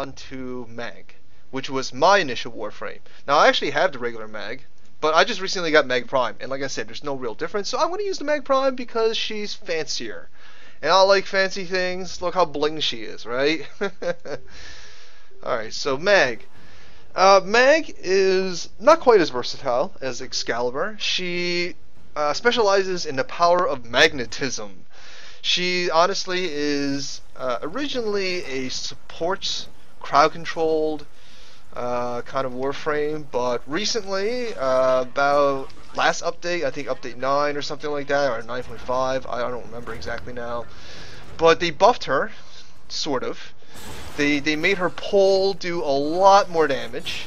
onto MAG, which was my initial Warframe. Now I actually have the regular MAG, but I just recently got MAG Prime, and like I said, there's no real difference, so I'm going to use the MAG Prime because she's fancier. And I like fancy things. Look how bling she is, right? Alright, so MAG. MAG is not quite as versatile as Excalibur. She specializes in the power of magnetism. She honestly is originally a support, crowd-controlled kind of Warframe, but recently, about last update, I think update 9 or something like that, or 9.5, I don't remember exactly now, but they buffed her, sort of. They made her pull do a lot more damage,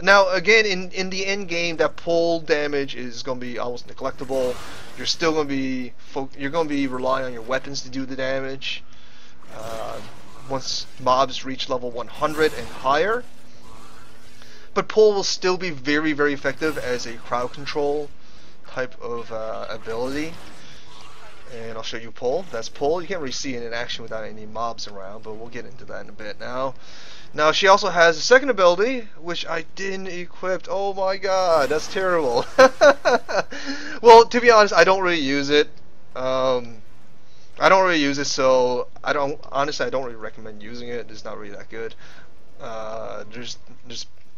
Now again, in the end game, that pull damage is going to be almost neglectable. You're still going to be relying on your weapons to do the damage. Once mobs reach level 100 and higher. But pull will still be very, very effective as a crowd control type of ability. And I'll show you pull. That's pull. You can't really see it in action without any mobs around, but we'll get into that in a bit now. Now she also has a second ability, which I didn't equip. Oh my god, that's terrible. Well, to be honest, I don't really use it. So honestly, I don't really recommend using it. It's not really that good. There's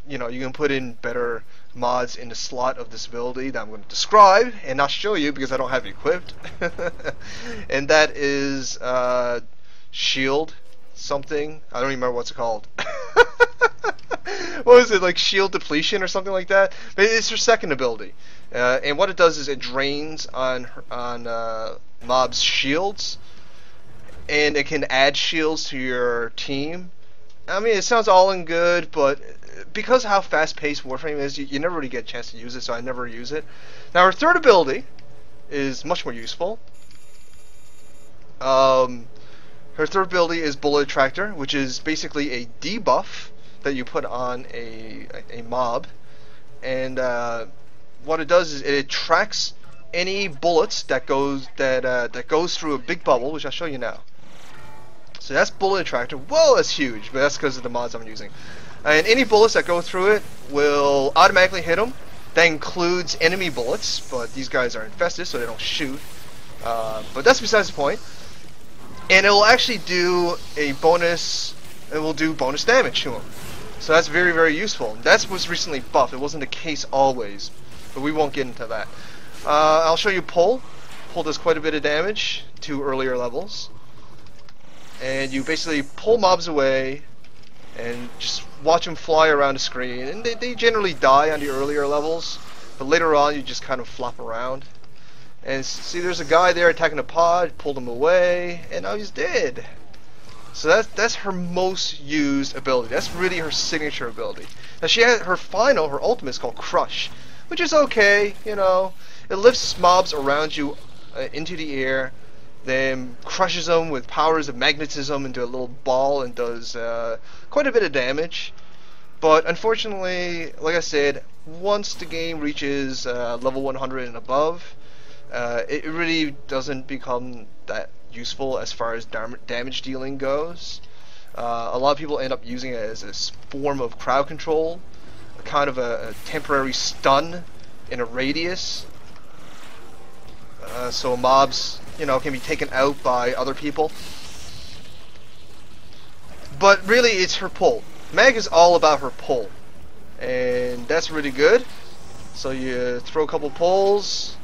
you know, you can put in better mods in the slot of this ability that I'm going to describe and not show you because I don't have it equipped. And that is shield something. I don't even remember what's it called. What was it, like shield depletion or something like that? But it's her second ability, and what it does is it drains on mobs' shields, and it can add shields to your team. I mean, it sounds all in good, but because how fast-paced Warframe is, you never really get a chance to use it, so I never use it. Now, her third ability is much more useful. Her third ability is Bullet Attractor, which is basically a debuff that you put on a mob, and what it does is it attracts any bullets that goes through a big bubble, which I'll show you now. So that's Bullet Attractor. Whoa, that's huge, but that's because of the mods I'm using. And any bullets that go through it will automatically hit them. That includes enemy bullets, but these guys are infested, so they don't shoot. But that's besides the point. And it will actually do a bonus. It will do bonus damage to them. So that's very, very useful. That was recently buffed. It wasn't the case always, but we won't get into that. I'll show you pull. Pull does quite a bit of damage to earlier levels. And you basically pull mobs away and just watch them fly around the screen. And they generally die on the earlier levels, but later on you just kind of flop around. And see, there's a guy there attacking a pod, pulled him away, and now he's dead. So that's her most used ability. That's really her signature ability. Now she has her ultimate is called Crush, which is okay, you know. It lifts mobs around you into the air, then crushes them with powers of magnetism into a little ball and does quite a bit of damage. But unfortunately, like I said, once the game reaches level 100 and above, it really doesn't become that useful as far as damage dealing goes. A lot of people end up using it as a form of crowd control, a kind of a temporary stun in a radius. So mobs, you know, can be taken out by other people. But really, it's her pull. Mag is all about her pull, and that's really good. So you throw a couple pulls,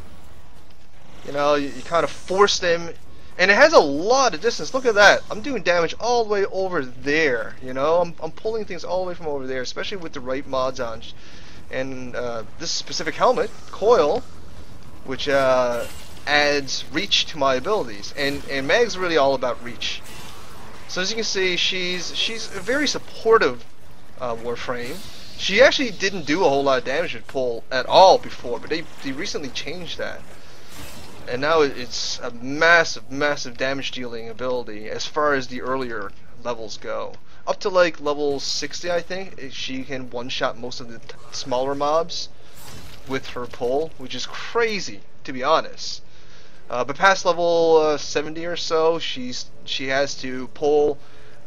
you know, you kind of force them, and it has a lot of distance. Look at that. I'm doing damage all the way over there, you know. I'm pulling things all the way from over there, especially with the right mods on. And this specific helmet, Coil, which adds reach to my abilities, and Mag's really all about reach. So as you can see, she's a very supportive Warframe. She actually didn't do a whole lot of damage with pull at all before, but they recently changed that, and now it's a massive damage dealing ability as far as the earlier levels go. Up to like level 60, I think, she can one-shot most of the smaller mobs with her pull, which is crazy, to be honest. But past level 70 or so, she has to pull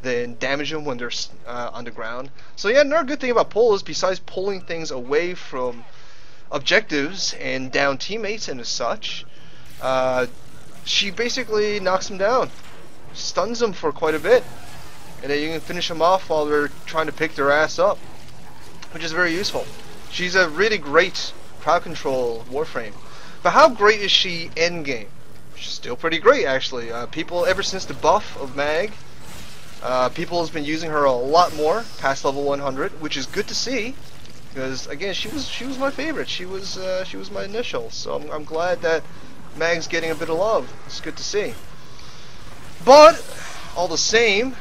than damage them when they're on the ground. So yeah, another good thing about pull is besides pulling things away from objectives and down teammates and as such, she basically knocks them down, stuns them for quite a bit, and then you can finish them off while they're trying to pick their ass up, which is very useful. She's a really great crowd control Warframe. But how great is she endgame? She's still pretty great, actually. People, ever since the buff of MAG, people has been using her a lot more past level 100, which is good to see. Because again, she was my favorite. She was my initial. So I'm glad that MAG's getting a bit of love. It's good to see. But all the same,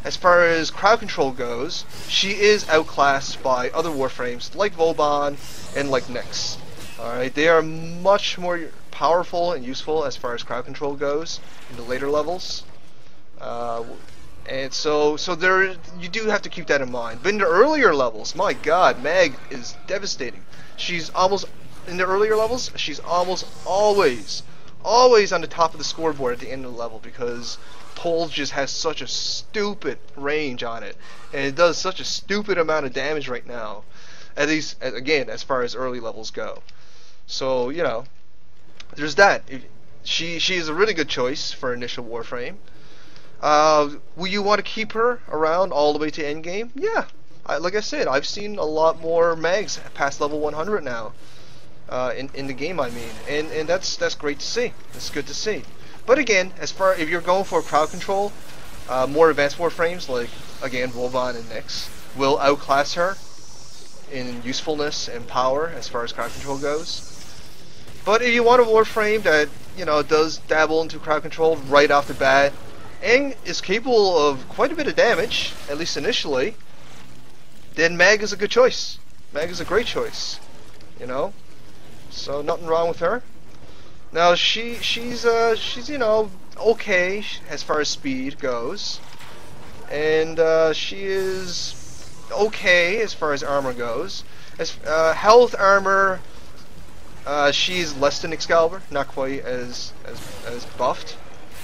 as far as crowd control goes, she is outclassed by other Warframes like Vauban and like Nyx. Alright, they are much more powerful and useful as far as crowd control goes in the later levels. And so there, you do have to keep that in mind. But in the earlier levels, my god, MAG is devastating. She's almost, in the earlier levels, she's almost always on the top of the scoreboard at the end of the level, because Pole just has such a stupid range on it, and it does such a stupid amount of damage right now, at least again as far as early levels go. So you know, there's that. She is a really good choice for initial Warframe. Will you want to keep her around all the way to endgame? Yeah, like I said, I've seen a lot more MAGs past level 100 now. In the game, I mean, and that's great to see. It's good to see. But again, as far if you're going for crowd control, more advanced Warframes like again Vauban and Nyx will outclass her in usefulness and power as far as crowd control goes. But if you want a Warframe that does dabble into crowd control right off the bat and is capable of quite a bit of damage, at least initially, then MAG is a good choice. MAG is a great choice. So nothing wrong with her. Now she's okay as far as speed goes, and she is okay as far as armor goes. As health, armor, she's less than Excalibur, not quite as buffed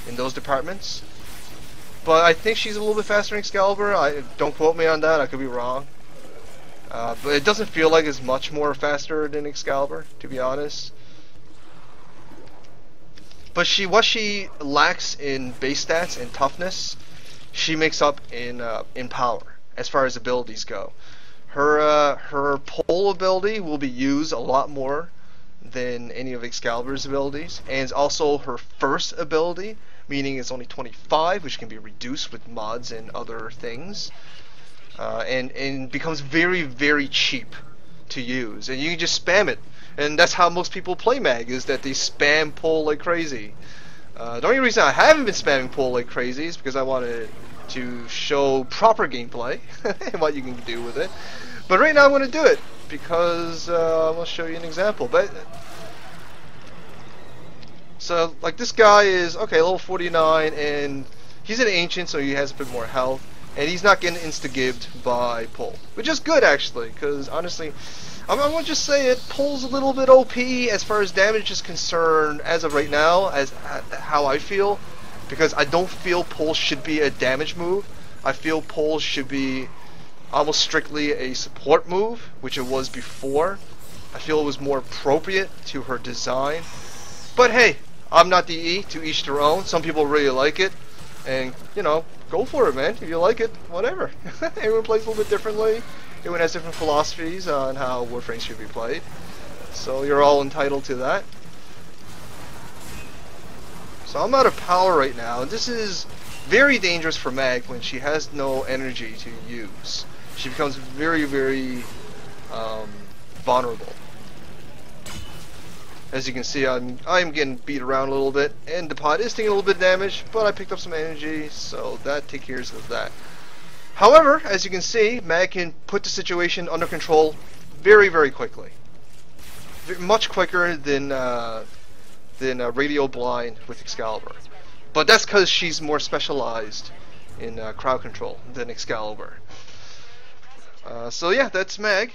in those departments. But I think she's a little bit faster than Excalibur. Don't quote me on that. I could be wrong. But it doesn't feel like it's much more faster than Excalibur, to be honest. But what she lacks in base stats and toughness, she makes up in power as far as abilities go. Her pole ability will be used a lot more than any of Excalibur's abilities, and it's also her first ability, meaning it's only 25, which can be reduced with mods and other things. And becomes very, very cheap to use, and you can just spam it, and that's how most people play MAG, is that they spam pull like crazy. The only reason I haven't been spamming pull like crazy is because I wanted to show proper gameplay and what you can do with it. But right now I'm going to do it because I'm going to show you an example. But so like this guy is okay, level 49, and he's an ancient, so he has a bit more health. And he's not getting insta-gibbed by pull, which is good actually, because honestly, I'm gonna just say it. Pull's a little bit OP as far as damage is concerned as of right now, as how I feel, because I don't feel pull should be a damage move. I feel pull should be almost strictly a support move, which it was before. I feel it was more appropriate to her design. But hey, I'm not the E, to each their own. Some people really like it, and go for it, man. If you like it, whatever. Everyone plays a little bit differently. Everyone has different philosophies on how Warframe should be played. So you're all entitled to that. So I'm out of power right now, and this is very dangerous for MAG when she has no energy to use. She becomes very, very vulnerable. As you can see, I'm getting beat around a little bit, and the pod is taking a little bit of damage, but I picked up some energy, so that takes care of that. However, as you can see, MAG can put the situation under control very, very quickly. Much quicker than Radio Blind with Excalibur. But that's because she's more specialized in crowd control than Excalibur. So yeah, that's MAG.